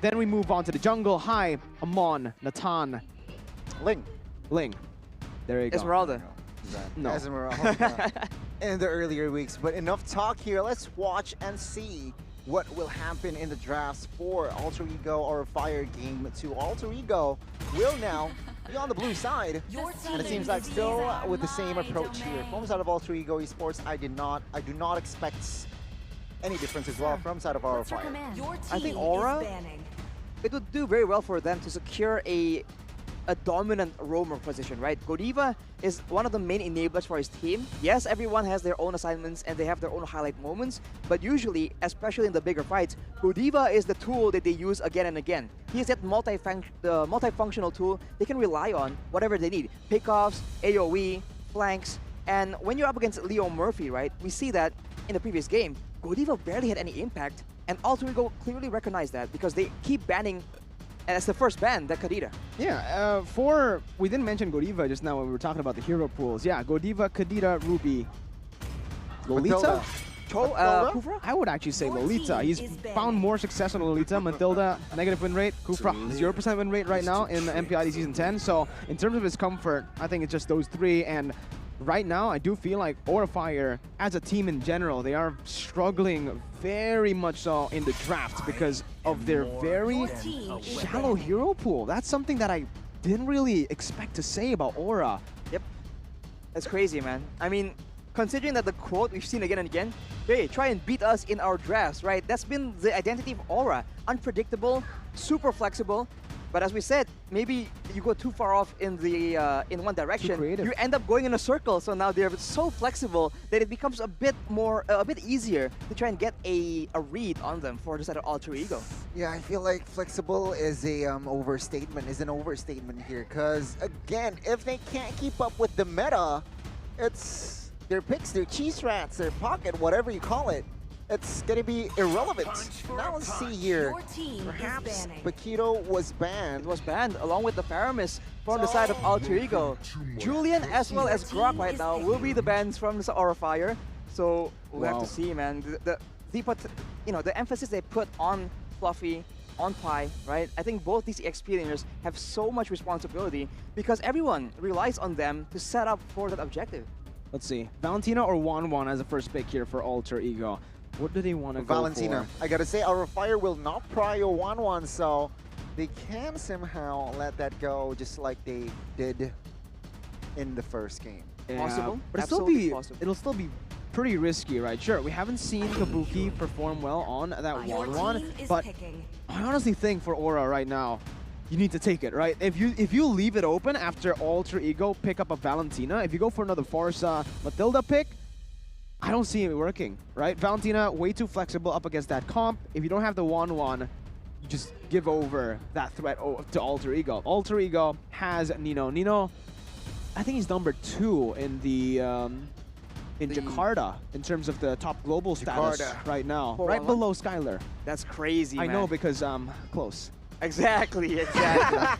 Then we move on to the jungle. Hai, Amon, Natan, Ling. There you go. Esmeralda. No. Esmeralda in the earlier weeks. But enough talk here. Let's watch and see what will happen in the drafts for Alter Ego or Fire Game 2. Alter Ego will now be on the blue side. And it seems like still with the same approach here. From the side of Alter Ego Esports, I do not expect any difference as well from side of our Fire. I think Aura, it would do very well for them to secure a dominant roamer position, right? Godiva is one of the main enablers for his team. Yes, everyone has their own assignments and they have their own highlight moments, but usually, especially in the bigger fights, Godiva is the tool that they use again and again. He is that multifunctional tool they can rely on whatever they need. Pickoffs, AoE, flanks, and when you're up against Leo Murphy, right, we see that in the previous game, Godiva barely had any impact, and Alter Ego clearly recognized that because they keep banning as the first ban, the Kadira. Yeah, we didn't mention Godiva just now when we were talking about the hero pools. Yeah, Godiva, Kadira, Ruby, Lolita? Kufra? I would actually say Lolita. He's found more success on Lolita. Matilda, negative win rate. Kufra, 0% win rate right now in the MPL Season 10. So in terms of his comfort, I think it's just those three. And right now, I do feel like Aura Fire, as a team in general, they are struggling very much so in the draft because of their very shallow hero pool. That's something that I didn't really expect to say about Aura. Yep. That's crazy, man. I mean, considering that the quote we've seen again and again, hey, try and beat us in our drafts, right? That's been the identity of Aura. Unpredictable, super flexible. But as we said, maybe you go too far off in the in one direction, you end up going in a circle. So now they're so flexible that it becomes a bit easier to try and get a read on them for the side of Alter Ego. Yeah, I feel like flexible is an overstatement here. Because again, if they can't keep up with the meta, it's their picks, their cheese rats, their pocket, whatever you call it. It's going to be irrelevant. Now let's see here. Perhaps Bakito was banned. It was banned along with the Faramis from the side of Alter Ego. Julian as well as Grok right now will be the bans from the Aura Fire. So we'll have to see, man. The emphasis they put on Fluffy, on Pi, right? I think both these EXP laners have so much responsibility because everyone relies on them to set up for that objective. Let's see. Valentina or Wanwan as a first pick here for Alter Ego. What do they want to go Valentina. for? I gotta say, our Fire will not prio 1-1, so they can somehow let that go just like they did in the first game. Yeah, possible, but it'll still be pretty risky, right? Sure, we haven't seen Kabuki perform well on that 1-1, but I honestly think for Aura right now, you need to take it, right? If you leave it open after Alter Ego pick up a Valentina, if you go for another Forza Matilda pick, I don't see it working, right? Valentina, way too flexible up against that comp. If you don't have the 1-1, you just give over that threat to Alter Ego. Alter Ego has Nino. Nino, I think he's number 2 in the in Jakarta in terms of the top global status right now. Right below Skylar. That's crazy, I man. know because close. Exactly. Nice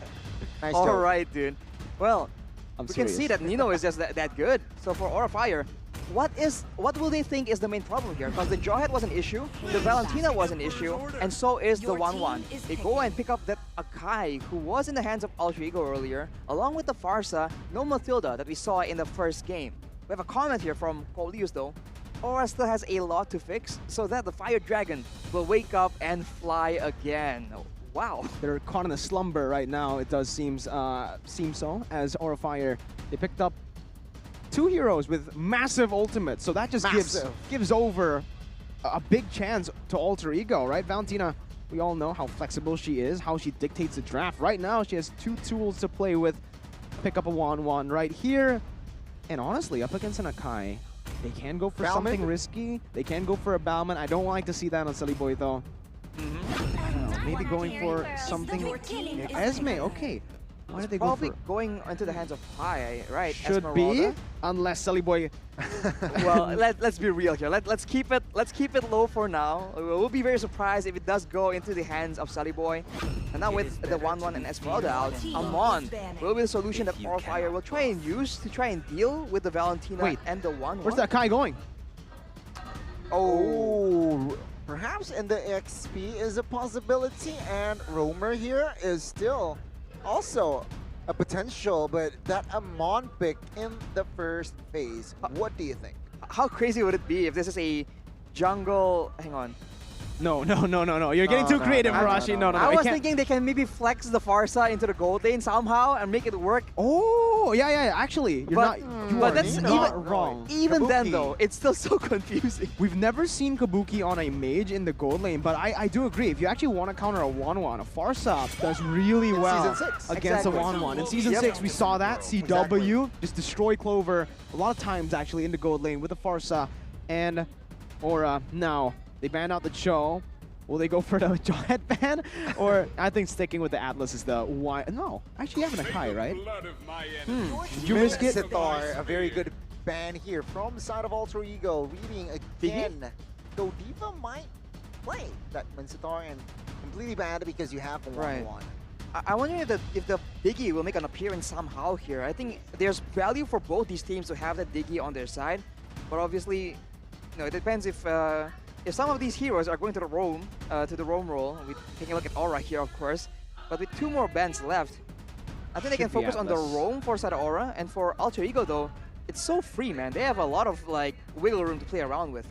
All joke. right, dude. Well, we can see that Nino is just that good. So for Aura Fire, what will they think is the main problem here? Because the Jawhead was an issue, the Valentina was an issue, and so is the 1-1. They go and pick up that Akai, who was in the hands of Alter Ego earlier, along with the Farsa, no Matilda that we saw in the first game. We have a comment here from Colius though. Aura still has a lot to fix, so that the Fire Dragon will wake up and fly again. Wow. They're caught in a slumber right now, it does seem so, as Aura Fire, they picked up 2 heroes with massive ultimates, so that just gives over a big chance to Alter Ego, right? Valentina, we all know how flexible she is, how she dictates the draft. Right now, she has 2 tools to play with. Pick up a 1-1 right here, and honestly, up against an Akai, they can go for something risky. They can go for a Bauman. I don't like to see that on Silly Boy, though. I don't know, maybe going for something. Esme, okay. Why did they go for? Going into the hands of Pi, right? Should Esmeralda. be, unless Silly Boy. Well, let's be real here. Let's keep it low for now. We'll be very surprised if it does go into the hands of Silly Boy. And now with the 1-1 and Esmeralda out, Amon will be the solution that Aura Fire will try and use to try and deal with the Valentina and the 1-1. Where's that Kai going? Oh, Perhaps in the XP is a possibility, and Roamer here is still also a potential, but that Amon pick in the first phase, what do you think? How crazy would it be if this is a jungle... Hang on. No. You're getting too creative, Marashi. No. I was thinking they can maybe flex the Pharsa into the gold lane somehow and make it work. Oh, yeah. Actually, But that's not wrong. Even then, Kabuki. though, it's still so confusing. We've never seen Kabuki on a mage in the gold lane, but I do agree. If you actually want to counter a 1-1, a Pharsa does really well Season 6. against Exactly. a 1-1. In Season 6, we saw that. CW just destroy Clover a lot of times, actually, in the gold lane with the Pharsa. And Aura, now, they banned out the Cho. Will they go for the Jawhead ban? Or I think sticking with the Atlas is the why. No, actually you have an Akai, right? Did you risk it? Sitar, a very good ban here from the side of Alter Ego, reading again. Godiva might play that Sitar and completely banned because you have a 1-1. Right. I wonder if the Diggy will make an appearance somehow here. I think there's value for both these teams to have that Diggy on their side, but obviously, it depends if some of these heroes are going to the roam role. We're taking a look at Aura here, of course, but with 2 more bans left, I think they can focus on the roam for side of Aura, and for Alter Ego though, it's so free, man. They have a lot of wiggle room to play around with.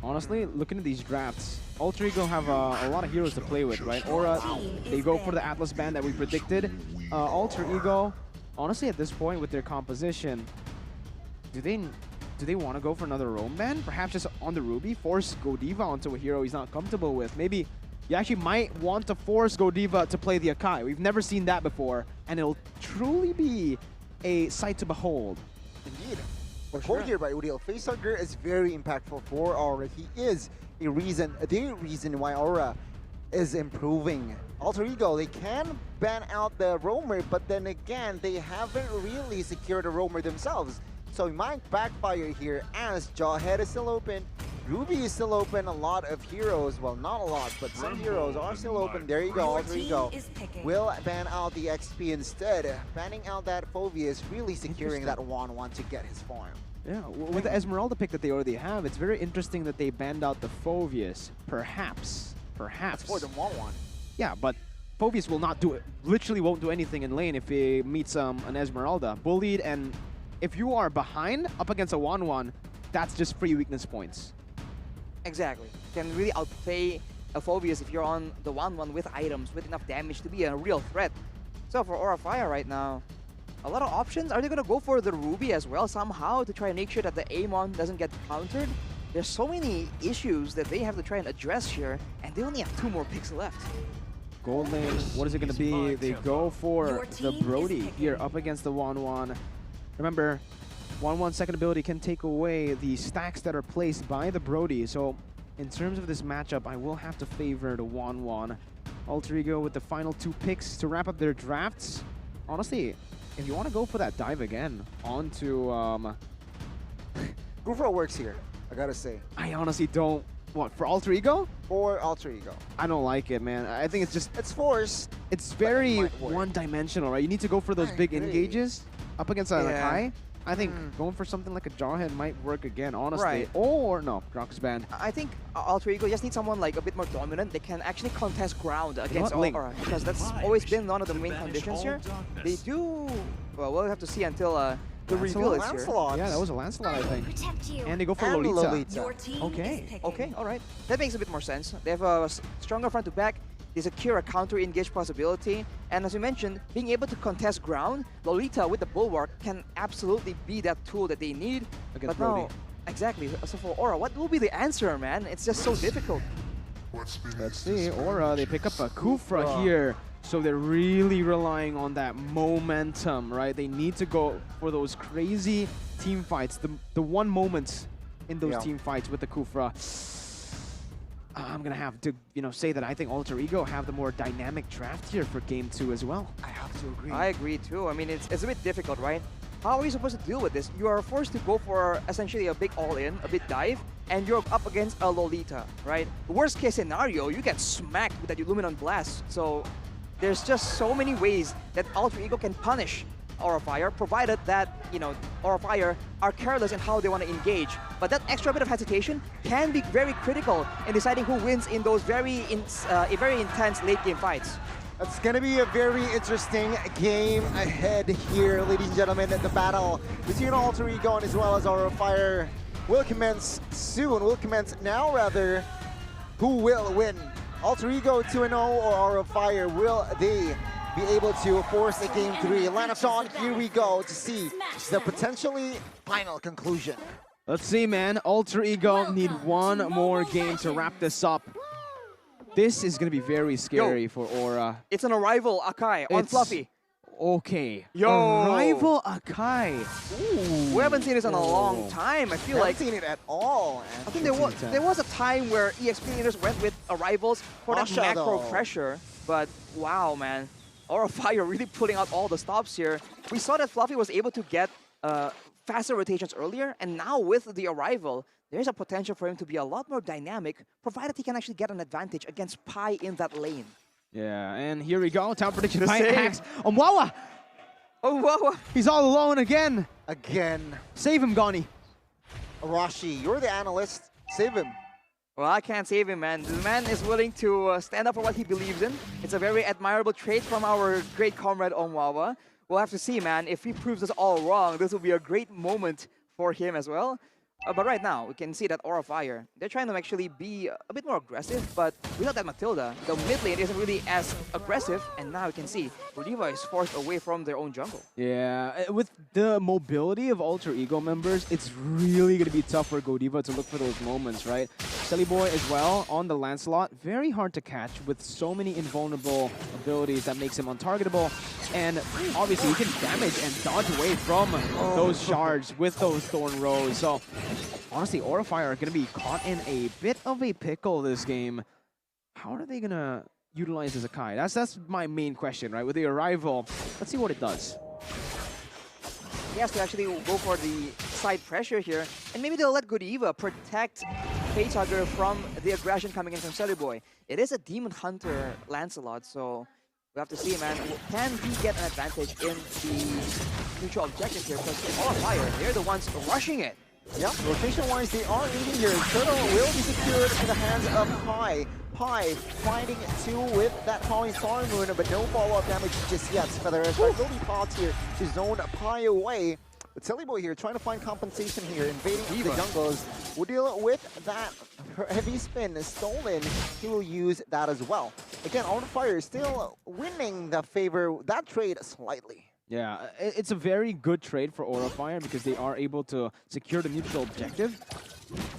Honestly, looking at these drafts, Alter Ego have a lot of heroes to play with, right? Aura, they go for the Atlas ban that we predicted. Alter Ego, honestly, at this point with their composition, do they want to go for another roam ban? Perhaps just on the Ruby, force Godiva onto a hero he's not comfortable with. Maybe you actually might want to force Godiva to play the Akai. We've never seen that before, and it'll truly be a sight to behold. Indeed. The quote here by Udil, Facehugger is very impactful for Aura. He is the reason why Aura is improving. Alter Ego, they can ban out the roamer, but then again, they haven't really secured a roamer themselves. So it might backfire here as Jawhead is still open, Ruby is still open, a lot of heroes, well not a lot, but some heroes are still open. There you go, Alter Ego will ban out the XP instead. Banning out that Phoveus, really securing that 1-1 to get his farm. Yeah, with the Esmeralda pick that they already have, it's very interesting that they banned out the Phoveus. Perhaps. It's more than 1-1. Yeah, but Phoveus will not do it. Literally won't do anything in lane if he meets an Esmeralda. Bullied, and if you are behind up against a 1-1, that's just free weakness points. Exactly. Can really outplay a Phoveus if you're on the 1-1 with items, with enough damage to be a real threat. So for Aura Fire right now, a lot of options. Are they going to go for the Ruby as well somehow to try and make sure that the Amon doesn't get countered? There's so many issues that they have to try and address here, and they only have 2 more picks left. Gold lane, what is it going to be? They go for the Brody here up against the 1-1. Remember, 1-1 second ability can take away the stacks that are placed by the Brody. So in terms of this matchup, I will have to favor the 1-1. Alter Ego with the final 2 picks to wrap up their drafts. Honestly, if you want to go for that dive again onto... Gufro works here, I gotta say. I honestly don't... What, for Alter Ego? For Alter Ego. I don't like it, man. I think it's just... It's forced. It's very might work. one-dimensional, right? You need to go for those big agree. engages up against a Yeah. Akai. I think going for something like a Jawhead might work again, honestly. Right. Or, no, Grox banned. I think Alter Ego just needs someone like a bit more dominant. They can actually contest ground against Link? Aura, because that's always been one of the main conditions here. They do... Well, we'll have to see until the reveal is here. Lancelot. Yeah, that was a Lancelot, I think. Protect you. And they go for And Lolita. Lolita. Your team Okay. is picking. Okay, alright. That makes a bit more sense. They have a stronger front to back. They secure a counter-engage possibility. And as you mentioned, being able to contest ground, Lolita with the Bulwark can absolutely be that tool that they need. Against but now, Brody. exactly. So for Aura, what will be the answer, man? It's just so difficult. Let's see. Aura, they pick up a Kufra here. So they're really relying on that momentum, right? They need to go for those crazy team fights. The one moment in those team fights with the Kufra. I'm going to have to, say that I think Alter Ego have the more dynamic draft here for Game 2 as well. I have to agree. I agree too. I mean, it's a bit difficult, right? How are you supposed to deal with this? You are forced to go for essentially a big all-in, a big dive, and you're up against a Lolita, right? Worst case scenario, you get smacked with that Illuminant Blast. So there's just so many ways that Alter Ego can punish Aura Fire, provided that, you know, Aura Fire are careless in how they want to engage. But that extra bit of hesitation can be very critical in deciding who wins in those very intense late game fights. It's going to be a very interesting game ahead here, ladies and gentlemen. The battle between Alter Ego and as well as Aura Fire will commence soon. Will commence now, rather. Who will win? Alter Ego 2-0 or Aura Fire? Will they be able to force a game 3? Line of on, here we go to see the potentially final conclusion. Let's see, man. Alter Ego need one more game to wrap this up. This is going to be very scary for Aura. It's an Arrival Akai on Fluffy. Okay. Yo. Arrival Akai. Ooh. We haven't seen this in a long time. I feel like seen it at all. I think there was a time where EXP leaders went with Arrivals for that macro pressure. But wow, man. Aura Fire really putting out all the stops here. We saw that Fluffy was able to get faster rotations earlier, and now with the Arrival, there's a potential for him to be a lot more dynamic, provided he can actually get an advantage against Pi in that lane. Yeah, and here we go. Time prediction. The Pi save. hacks on Wawa. Oh, wow. He's all alone again. Again. Save him, Gani. Arashi, you're the analyst. Save him. Well, I can't save him, man. The man is willing to stand up for what he believes in. It's a very admirable trait from our great comrade Onwawa. We'll have to see, man. If he proves us all wrong, this will be a great moment for him as well. But right now, we can see that Aura Fire, they're trying to actually be a bit more aggressive, but without that Matilda, the mid lane isn't really as aggressive, and now you can see Godiva is forced away from their own jungle. Yeah, with the mobility of Alter Ego members, it's really going to be tough for Godiva to look for those moments, right? Selly Boy as well on the Lancelot, very hard to catch with so many invulnerable abilities that makes him untargetable, and obviously he can damage and dodge away from those shards with those Thorn Rows, so honestly, Aura Fire are going to be caught in a bit of a pickle this game. How are they going to utilize this Akai? That's my main question, right? With the Arrival, let's see what it does. He has to actually go for the side pressure here, and maybe they'll let Godiva protect Facehugger from the aggression coming in from Selly Boy. It is a Demon Hunter Lancelot, so we have to see, man. Can he get an advantage in the neutral objective here? Because Aura Fire, they're the ones rushing it. Yep, rotation-wise, they are leading here. Turtle will be secured in the hands of Pi. Pi fighting two with that Falling Star Moon, but no follow-up damage just yet. Feather will be caught here to zone Pi away. But Selly Boy here trying to find compensation here, invading the jungles. Will deal with that heavy spin stolen. He will use that as well. Again, Aura Fire still winning the favor, that trade slightly. Yeah, it's a very good trade for Aura Fire because they are able to secure the neutral objective.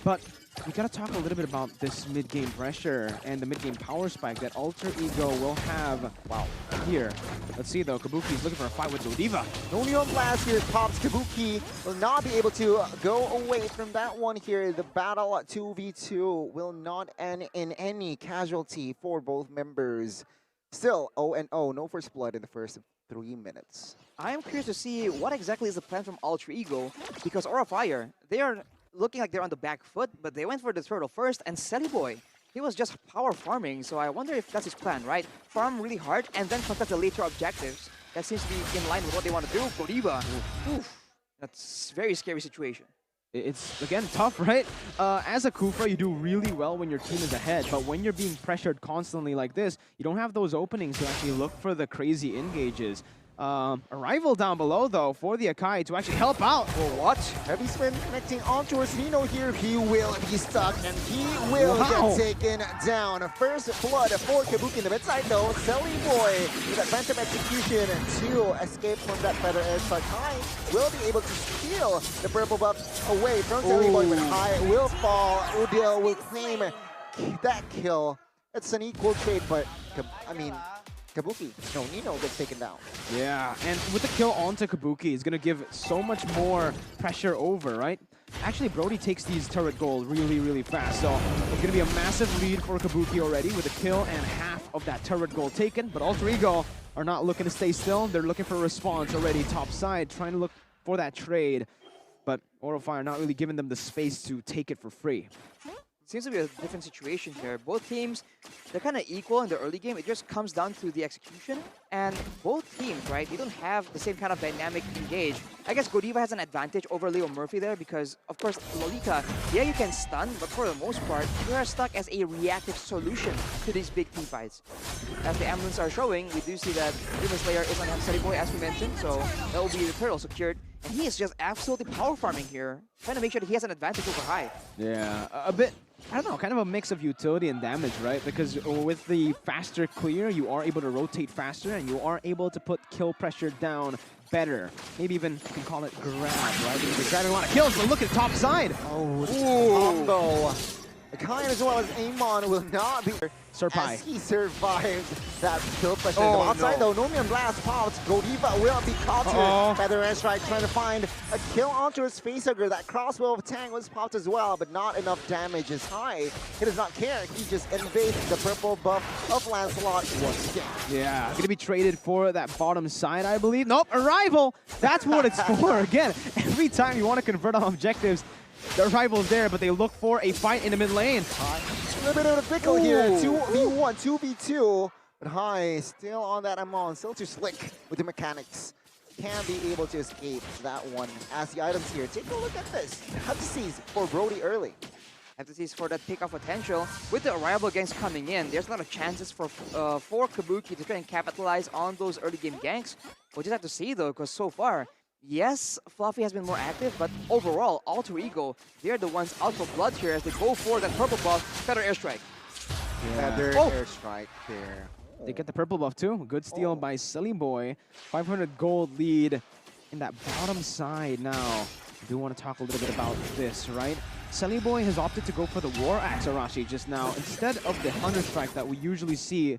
But we gotta talk a little bit about this mid-game pressure and the mid-game power spike that Alter Ego will have. Wow, here. Let's see though, Kabuki's looking for a fight with Godiva. No Neon Blast here pops. Kabuki will not be able to go away from that one here. The battle 2v2 will not end in any casualty for both members. Still 0-0, no first blood in the first 3 minutes. I am curious to see what exactly is the plan from Alter Ego, because Aura Fire, they are looking like they're on the back foot, but they went for the turtle first, and Selly Boy, he was just power farming, so I wonder if that's his plan, right? Farm really hard, and then contest the later objectives. That seems to be in line with what they want to do. Godiva, oof, that's a very scary situation. It's, again, tough, right? As a Kufra, you do really well when your team is ahead, but when you're being pressured constantly like this, you don't have those openings to actually look for the crazy engages. Arrival down below, though, for the Akai to actually help out. Well, what? Heavy spin connecting onto Orsino here. He will be stuck, and he will get taken down. First blood for Kabuki in the bedside, though. Selly Boy with that phantom execution to escape from that feather edge. But Kai will be able to steal the purple buff away from Selly Boy, but Kai will fall. Udil will claim that kill. It's an equal trade, but I mean, Kabuki, no, Nino gets taken down. Yeah, and with the kill onto Kabuki, it's going to give so much more pressure over, right? Actually, Brody takes these turret gold really, really fast, so it's going to be a massive lead for Kabuki already with a kill and half of that turret gold taken, but Alter Ego are not looking to stay still. They're looking for a response already top side, trying to look for that trade, but Aura Fire not really giving them the space to take it for free. seems to be a different situation here. Both teams, they're kind of equal in the early game. It just comes down to the execution. And both teams, right, they don't have the same kind of dynamic engage. I guess Godiva has an advantage over Leo Murphy there because, of course, Lolita, yeah, you can stun, but for the most part, you are stuck as a reactive solution to these big team fights. As the emblems are showing, we do see that Demon Slayer is on Steady Boy, as we mentioned, so that will be the turtle secured. And he is just absolutely power farming here, trying to make sure that he has an advantage over High. Yeah, a bit, I don't know, kind of a mix of utility and damage, right? Because with the faster clear, you are able to rotate faster and you are able to put kill pressure down better. Maybe even, you can call it grab, right? Because you're grabbing a lot of kills, but look at the top side. Oh, combo. Kai as well as Amon will not be Serpai. as he survives that kill pressure. Oh, Outside no. though, Nomian Blast pops. Godiva will be caught here. Feather Airstrike trying to find a kill onto his facehugger. That crossbow of Tang was popped as well, but not enough damage is High. He does not care. He just invades the purple buff of Lancelot once again. Yeah, gonna be traded for that bottom side, I believe. Nope, Arrival! That's what it's for. Again, every time you want to convert on objectives, the Arrival's there, but they look for a fight in the mid lane. A little bit of a pickle here. 2v1, 2v2. But High still on that Amon, still too slick with the mechanics. Can be able to escape that one as the items here. Take a look at this. Heptases for Brody early. Emphasis for that pick-off potential. With the Arrival ganks coming in, there's a lot of chances for Kabuki to try and capitalize on those early game ganks. We'll just have to see though, because so far, yes, Fluffy has been more active, but overall, Alter Ego, they're the ones out for blood here as they go for that purple buff, Feather Airstrike. Feather Airstrike there. They get the purple buff too. Good steal by Silly Boy. 500 gold lead in that bottom side now. I do want to talk a little bit about this, right? Silly Boy has opted to go for the War Axe Arashi just now instead of the Hunter Strike that we usually see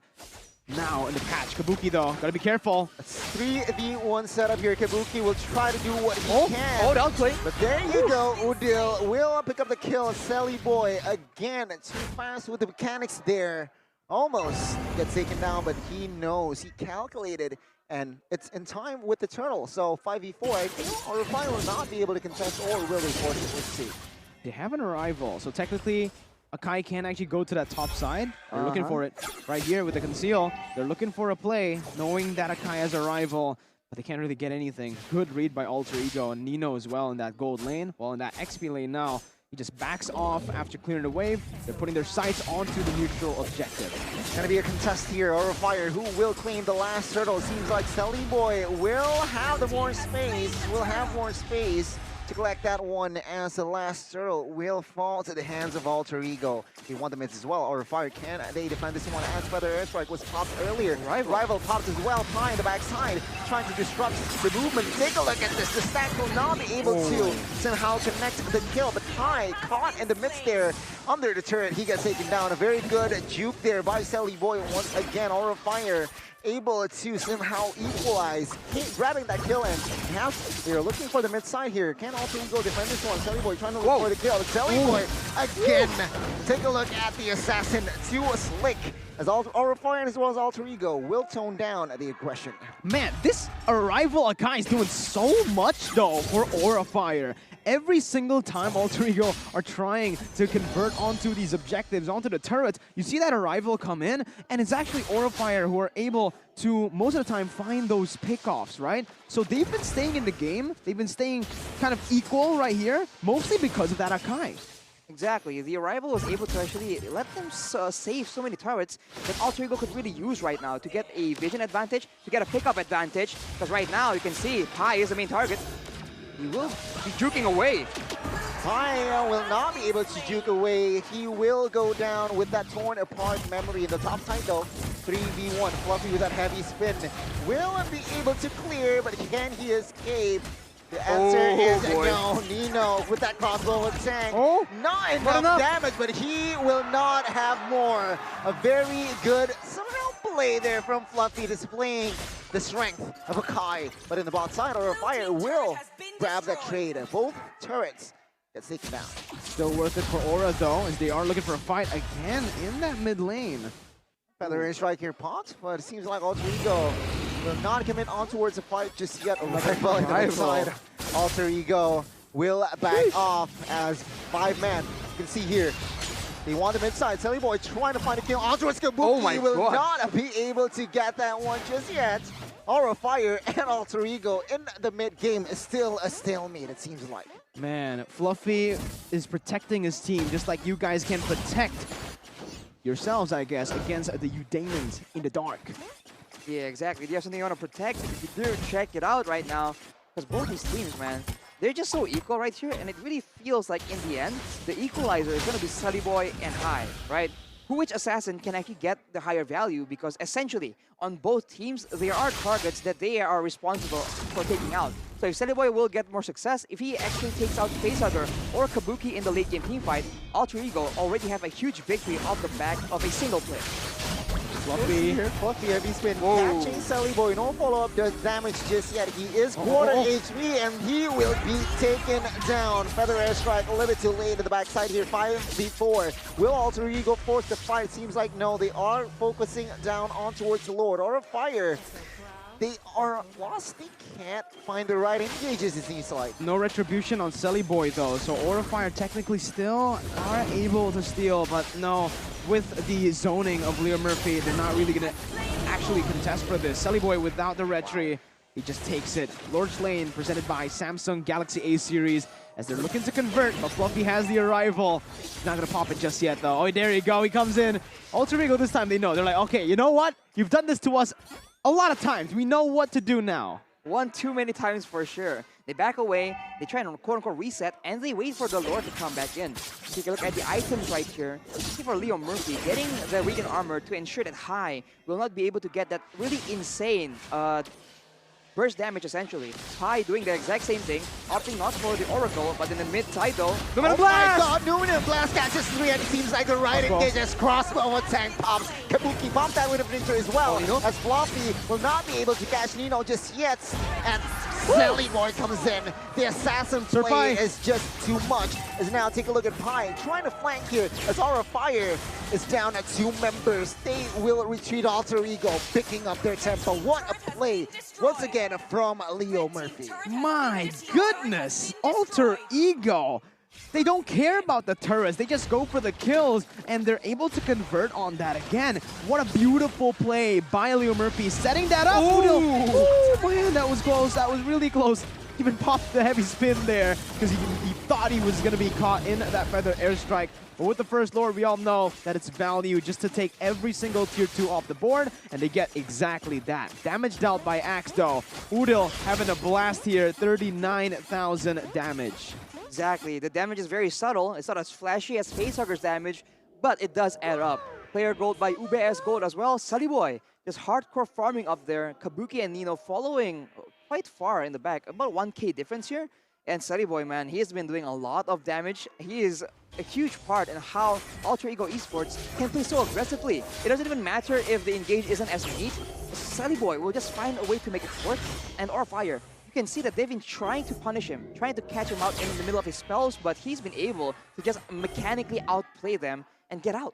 now in the patch. Kabuki though, gotta be careful. It's 3v1 setup here. Kabuki will try to do what he can. Oh, that'll play. But there you go. Udil will pick up the kill. Silly Boy again, too fast with the mechanics there. Almost gets taken down, but he knows, he calculated, and it's in time with the turtle. So 5v4, I think, or Refine will not be able to contest, or will they force it? Let's see. They have an Arrival, so technically Akai can actually go to that top side. They're looking for it right here with the conceal. They're looking for a play, knowing that Akai has a rival, but they can't really get anything. Good read by Alter Ego and Nino as well in that gold lane. While in that XP lane now, he just backs off after clearing the wave. They're putting their sights onto the neutral objective. It's gonna be a contest here, or a fire. Who will claim the last turtle? Seems like Silly Boy will have the more space. Will have more space to collect that one, as the last turtle will fall to the hands of Alter Ego. They want the mids as well. Or Fire, can they defend this one? As Feather Airstrike was popped earlier. Rival popped as well, Pie in the backside, trying to disrupt the movement. Take a look at this. The stack will not be able to somehow connect the kill, but Pie caught in the midst there under the turret. He gets taken down. A very good juke there by Silly Boy once again. Or Fire able to somehow equalize, grabbing that kill, and they're looking for the mid side here. Can Alter Ego defend this one? Silly Boy trying to look for the kill. Silly Boy again. Take a look at the assassin, too slick, as Aura Fire as well as Alter Ego will tone down the aggression. Man, this Arrival Akai is doing so much though for Aura Fire. Every single time Alter Ego are trying to convert onto these objectives, onto the turrets, you see that Arrival come in, and it's actually Aura Fire who are able to, most of the time, find those pickoffs, right? So they've been staying in the game, they've been staying kind of equal right here, mostly because of that Akai. Exactly. The Arrival was able to actually let them save so many turrets that Alter Ego could really use right now to get a vision advantage, to get a pickup advantage, because right now you can see Pi is the main target. He will be juking away. Pi will not be able to juke away. He will go down with that torn apart memory in the top side though. 3v1, Fluffy with that heavy spin. Will be able to clear, but can he escape? The answer is no. Nino with that crossbow attack. Not enough damage, but he will not have more. A very good somehow play there from Fluffy, displaying the strength of Akai. But in the bot side, or a Fire will grab that trade. Both turrets get taken down. Still worth it for Aura though, as they are looking for a fight again in that mid lane. Feather Airstrike here popped, but it seems like Alter Ego will not commit on towards the fight just yet. Rival in the side. Alter Ego will back off as 5-man. You can see here, They want the mid side. Silly Boy trying to find a kill ontowards Kabuki. Oh my will God. not be able to get that one just yet. Aura Fire and Alter Ego in the mid game is still a stalemate, it seems like. Man, Fluffy is protecting his team just like you guys can protect yourselves, I guess, against the Udamans in the dark. Yeah, exactly. Do you have something you want to protect? If you do, check it out right now. Because both these teams, man, they're just so equal right here. And it really feels like in the end, the equalizer is going to be Sully Boy and High, right? Which assassin can actually get the higher value, because essentially on both teams there are targets that they are responsible for taking out. So if Sully Boy will get more success, if he actually takes out Facehugger or Kabuki in the late game team fight, Alter Ego already have a huge victory off the back of a single play. Fluffy here, Fluffy heavy spin, catching Sully Boy. No follow-up does damage just yet. He is quarter HP and he will be taken down. Feather airstrike a little bit too late in the backside here. 5v4. Will Alter Ego force the fight? Seems like no. They are focusing down on towards the Lord. Aura Fire. They are lost. They can't find the right engages, it seems like. No retribution on Sully Boy though, so Aura Fire technically still are able to steal, but no, with the zoning of Leo Murphy, they're not really gonna actually contest for this. Sully Boy without the retry, he just takes it. Lord's Lane presented by Samsung Galaxy A series as they're looking to convert, but Fluffy has the arrival. He's not gonna pop it just yet though. Oh, there you go, he comes in. Alter Ego this time they know. They're like, okay, you know what? You've done this to us a lot of times. We know what to do now. One too many times for sure. They back away, they try and quote-unquote reset, and they wait for the Lord to come back in. Take a look at the items right here. See for Leo Murphy, getting the Radiant Armor to ensure that High will not be able to get that really insane burst damage essentially. High doing the exact same thing, opting not for the Oracle, but in the mid-side though. Luminous Blast! My God, Luminous Blast catches 3 and it seems like the right engage as crossbow attack pops. Kabuki bumped that with a Ninja as well. As Fluffy will not be able to catch Nino just yet. And Sully Boy comes in. The assassin play is just too much. As now take a look at Pi trying to flank here as Aura Fire is down at 2 members. They will retreat. Alter Ego picking up their tempo. What a play once again from Leo Murphy. My goodness, Alter Ego. They don't care about the turrets, they just go for the kills, and they're able to convert on that again. What a beautiful play by Leo Murphy, setting that up. Oh man, that was close, that was really close. Even popped the heavy spin there, because he thought he was going to be caught in that feather airstrike. But with the first Lord, we all know that it's value just to take every single tier 2 off the board, and they get exactly that. Damage dealt by Axe though. Udil having a blast here, 39,000 damage. Exactly, the damage is very subtle. It's not as flashy as Facehugger's damage, but it does add up. Player gold by UBS gold as well. Sully Boy just hardcore farming up there. Kabuki and Nino following quite far in the back. About 1k difference here. And Sully Boy, man, he has been doing a lot of damage. He is a huge part in how Alter Ego Esports can play so aggressively. It doesn't even matter if the engage isn't as neat. Sully Boy will just find a way to make it work. And Aura Fire, you can see that they've been trying to punish him, trying to catch him out in the middle of his spells, but he's been able to just mechanically outplay them and get out.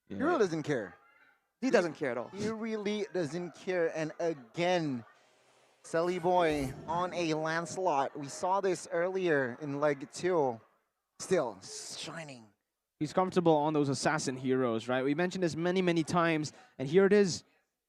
Hero doesn't care. He doesn't care at all. He really doesn't care. And again, Sully Boy on a Lancelot. We saw this earlier in leg 2. Still shining. He's comfortable on those assassin heroes, right? We mentioned this many, many times, and here it is.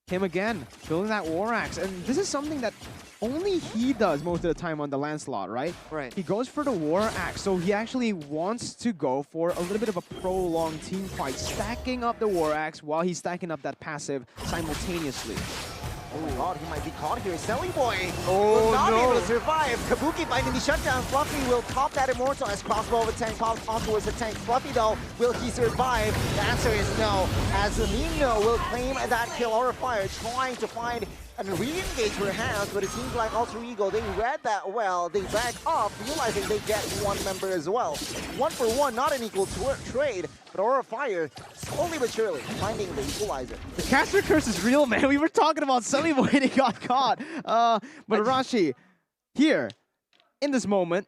Him again, building that War Axe. And this is something that only he does most of the time on the Lancelot, right? Right. He goes for the War Axe, so he actually wants to go for a little bit of a prolonged team fight, stacking up the War Axe while he's stacking up that passive simultaneously. Oh my God, he might be caught here. Sully Boy will not be able to survive. Kabuki finding the shutdown. Fluffy will top that Immortal as crossbow of a tank pops on towards the tank. Fluffy though, will he survive? The answer is no, as Nino will claim that kill. Aura Fire trying to find and re-engage perhaps, but it seems like Alter Ego, they read that well. They back off, realizing they get 1 member as well. 1 for 1, not an equal trade, but Aura Fire, slowly but surely, finding the equalizer. The caster curse is real, man. We were talking about Sully Boy and he got caught. But Arashi, here, in this moment,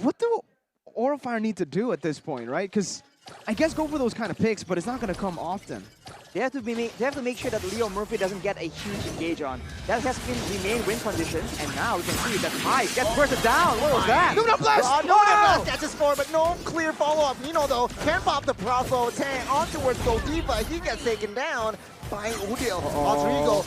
what do Aura Fire need to do at this point, right? Because I guess go for those kind of picks, but it's not going to come often. they have to make sure that Leo Murphy doesn't get a huge engage on. That has been the main win condition, and now we can see that Pai gets bursted down. What was that? Nuna Blast! Nuna Blast catches 4, but no clear follow-up. Nino, though, can pop the Bravo tank on towards Goldiva. He gets taken down by Udil. Rodrigo,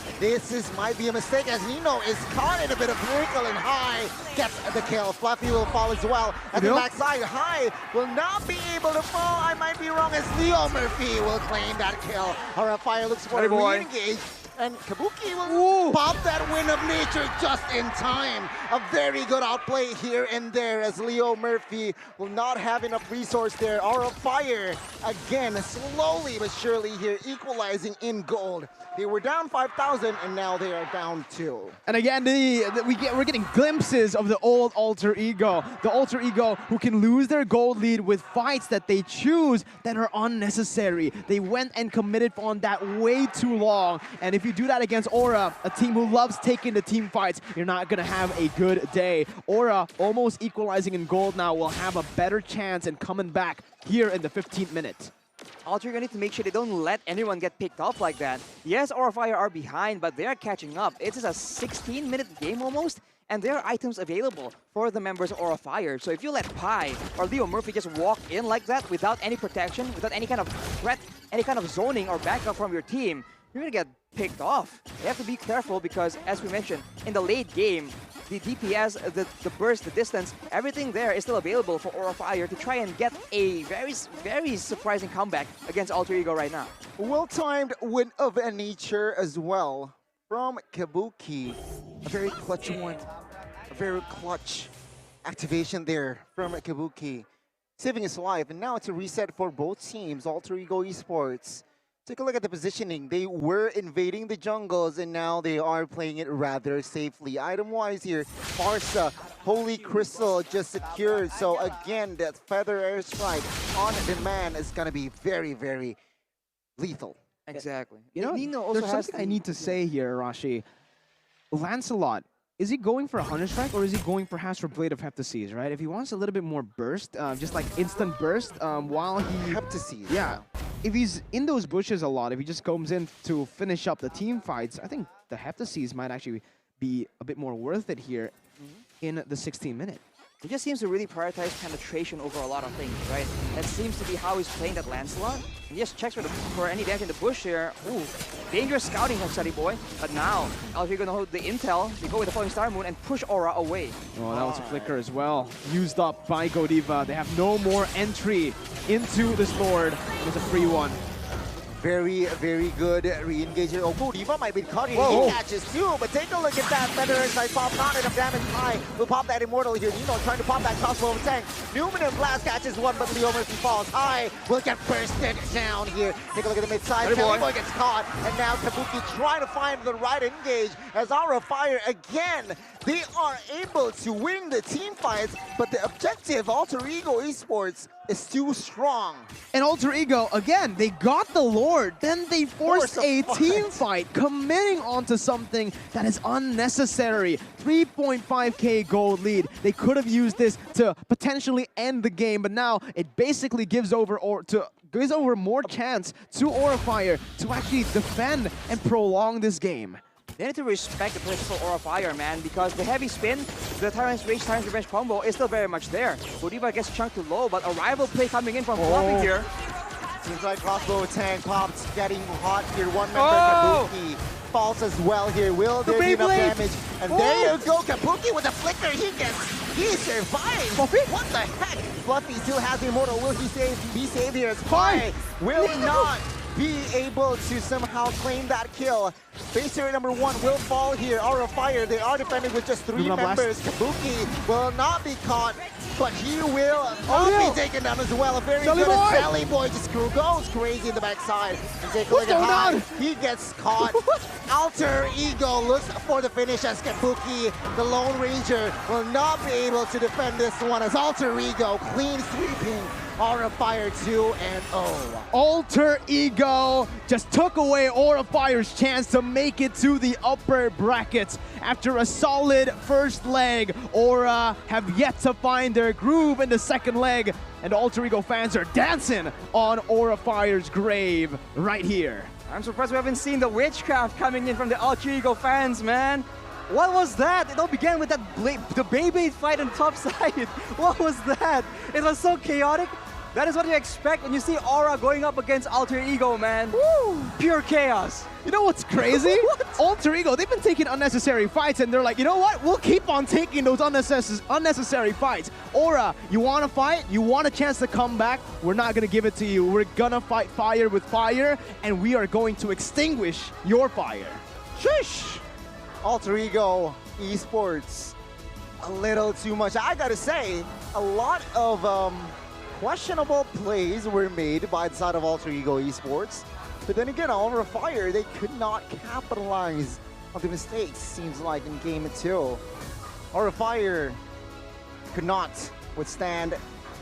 might be a mistake as Nino is caught in a bit of miracle, and High gets the kill. Fluffy will fall as well. At the backside, High will not be able to fall. I might be wrong as Leo Murphy will claim that kill. Fire looks for a re-engage. And Kabuki will pop that Wind of Nature just in time. A very good outplay here and there as Leo Murphy will not have enough resource there. Aura Fire, again, slowly but surely here, equalizing in gold. They were down 5,000 and now they are down 2. And again, we're getting glimpses of the old Alter Ego. The Alter Ego who can lose their gold lead with fights that they choose that are unnecessary. They went and committed on that way too long. And if you do that against Aura, a team who loves taking the team fights, you're not going to have a good day. Aura, almost equalizing in gold now, will have a better chance in coming back here in the 15th minute. Alter Ego need to make sure they don't let anyone get picked off like that. Yes, Aura Fire are behind, but they're catching up. It is a 16-minute game almost, and there are items available for the members of Aura Fire. So if you let Pai or Leo Murphy just walk in like that without any protection, without any kind of threat, any kind of zoning or backup from your team, you're gonna get picked off. You have to be careful because, as we mentioned, in the late game, the DPS, the burst, the distance, everything there is still available for Aura Fire to try and get a very, very surprising comeback against Alter Ego right now. Well-timed Wind of Nature as well from Kabuki. A very clutch one. A very clutch activation there from Kabuki. Saving his life, and now it's a reset for both teams, Alter Ego Esports. Take a look at the positioning. They were invading the jungles and now they are playing it rather safely. Item-wise here, Farsa, Holy Crystal just secured. So again, that Feather Airstrike on demand is going to be very, very lethal. Exactly. You know, there's something I need to say here, Rashi. Lancelot, is he going for a Hunter Strike or is he going perhaps for Blade of Heptases, right? If he wants a little bit more burst, just like instant burst, while he... Heptases. Yeah. If he's in those bushes a lot, if he just comes in to finish up the team fights, I think the Heptases might actually be a bit more worth it here in the 16th minute. He just seems to really prioritize penetration over a lot of things, right? That seems to be how he's playing that Lancelot. And he just checks for any damage in the bush here. Ooh, dangerous scouting from Sunny Boy. But now, Alter Ego gonna hold the intel. They go with the Falling Star Moon and push Aura away. Oh, that was a flicker as well. Used up by Godiva. They have no more entry into this Lord. It's a free one. Very, very good re-engage here. Oh, Godiva might be caught here. He catches too, but take a look at that. Feather Airstrike pop, not enough damage. High will pop that Immortal here. Nino trying to pop that crossbow of tank. Numinous Blast catches one, but Leo Murphy falls. High will get bursted down here. Take a look at the mid-side. Boy gets caught, and now Kabuki trying to find the right engage as Aura Fire again. They are able to win the team fights, but the objective, Alter Ego Esports, is too strong. And Alter Ego, again, they got the Lord, then they forced a team fight, committing onto something that is unnecessary. 3.5k gold lead. They could have used this to potentially end the game, but now it basically gives over more chance to Aura Fire to actually defend and prolong this game. They need to respect the place for Aura Fire, man, because the heavy spin, the Tyrant's Rage, Tyrant's Revenge combo is still very much there. Godiva gets chunked to low, but a rival play coming in from Fluffy here. Seems like crossbow tank pops getting hot here. One member Kabuki falls as well here. Will there be enough damage? And there you go, Kabuki with a flicker. He survived. Fluffy? What the heck? Fluffy still has the Immortal. Will he be saved here? Pai will not be able to somehow claim that kill. Base area number 1 will fall here. Aura Fire, they are defending with just 3 members. Kabuki will not be caught, but he will not be taken down as well. A very good Sally Boy just goes crazy in the backside. And take a look at High. He gets caught. Alter Ego looks for the finish as Kabuki, the Lone Ranger, will not be able to defend this one as Alter Ego clean sweeping Aura Fire 2-0. Alter Ego just took away Aura Fire's chance to make it to the upper brackets. After a solid first leg, Aura have yet to find their groove in the second leg, and Alter Ego fans are dancing on Aura Fire's grave right here. I'm surprised we haven't seen the witchcraft coming in from the Alter Ego fans, man. What was that? It all began with that the Beyblade fight on top side. What was that? It was so chaotic. That is what you expect when you see Aura going up against Alter Ego, man. Woo! Pure chaos. You know what's crazy? What? Alter Ego, they've been taking unnecessary fights, and they're like, you know what? We'll keep on taking those unnecessary fights. Aura, you want to fight? You want a chance to come back? We're not going to give it to you. We're going to fight fire with fire, and we are going to extinguish your fire. Shush! Alter Ego Esports, a little too much. I gotta say, a lot of questionable plays were made by the side of Alter Ego Esports. But then again, Aura Fire, they could not capitalize on the mistakes, seems like, in Game 2. Aura Fire could not withstand,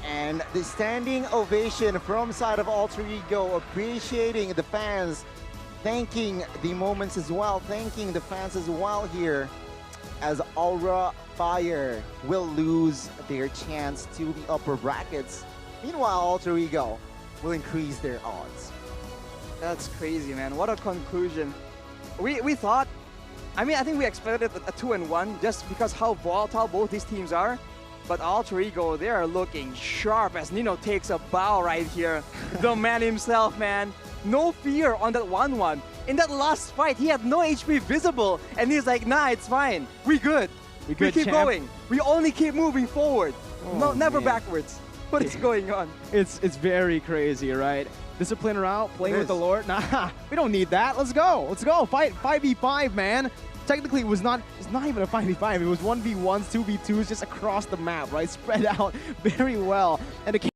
and the standing ovation from side of Alter Ego, appreciating the fans, thanking the moments as well, thanking the fans as well here, as Aura Fire will lose their chance to the upper brackets. Meanwhile, Alter Ego will increase their odds. That's crazy, man. What a conclusion. We thought, I think we expected a 2-1 just because how volatile both these teams are. But Alter Ego, they are looking sharp as Nino takes a bow right here. The man himself, man. No fear on that 1-1. In that last fight, he had no HP visible. And he's like, nah, it's fine. We good. We keep going. We only keep moving forward. Oh, no, never man. backwards. What is going on? It's very crazy, right? Discipline route, playing with the Lord. Nah, we don't need that. Let's go. Let's go. Fight 5v5, man. Technically, it's not even a 5v5. It was 1v1s, 2v2s, just across the map, right? Spread out very well. And the